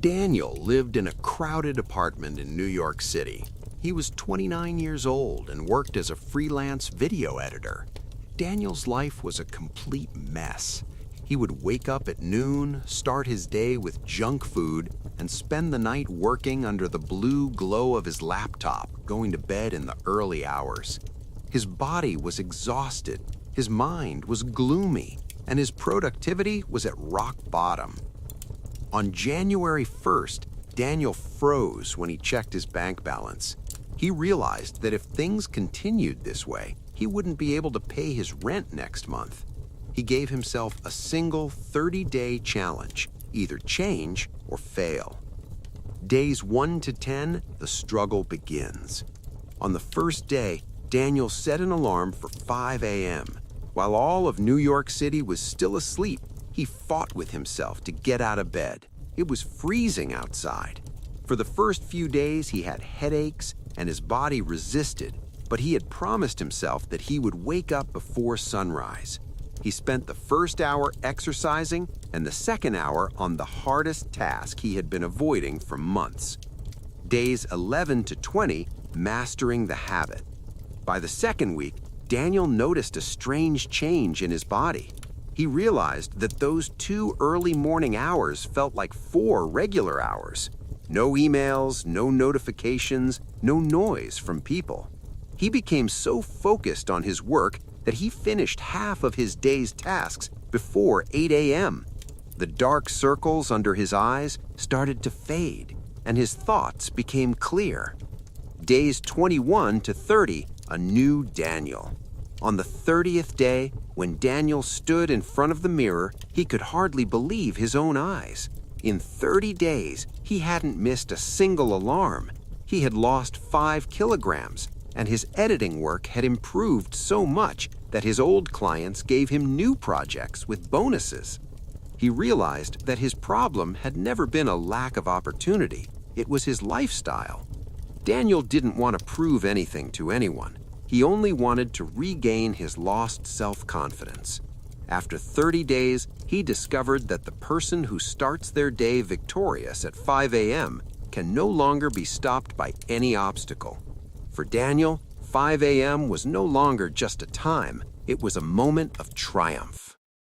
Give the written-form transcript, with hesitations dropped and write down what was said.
Daniel lived in a crowded apartment in New York City. He was 29 years old and worked as a freelance video editor. Daniel's life was a complete mess. He would wake up at noon, start his day with junk food, and spend the night working under the blue glow of his laptop, going to bed in the early hours. His body was exhausted, his mind was gloomy, and his productivity was at rock bottom. On January 1st, Daniel froze when he checked his bank balance. He realized that if things continued this way, he wouldn't be able to pay his rent next month. He gave himself a single 30-day challenge, either change or fail. Days 1 to 10, the struggle begins. On the first day, Daniel set an alarm for 5 a.m. While all of New York City was still asleep, he fought with himself to get out of bed. It was freezing outside. For the first few days, he had headaches and his body resisted, but he had promised himself that he would wake up before sunrise. He spent the first hour exercising and the second hour on the hardest task he had been avoiding for months. Days 11 to 20, mastering the habit. By the second week, Daniel noticed a strange change in his body. He realized that those 2 early morning hours felt like 4 regular hours. No emails, no notifications, no noise from people. He became so focused on his work that he finished half of his day's tasks before 8 a.m. The dark circles under his eyes started to fade, and his thoughts became clear. Days 21 to 30, a new Daniel. On the 30th day, when Daniel stood in front of the mirror, he could hardly believe his own eyes. In 30 days, he hadn't missed a single alarm. He had lost 5 kilograms, and his editing work had improved so much that his old clients gave him new projects with bonuses. He realized that his problem had never been a lack of opportunity. It was his lifestyle. Daniel didn't want to prove anything to anyone. He only wanted to regain his lost self-confidence. After 30 days, he discovered that the person who starts their day victorious at 5 a.m. can no longer be stopped by any obstacle. For Daniel, 5 a.m. was no longer just a time, it was a moment of triumph.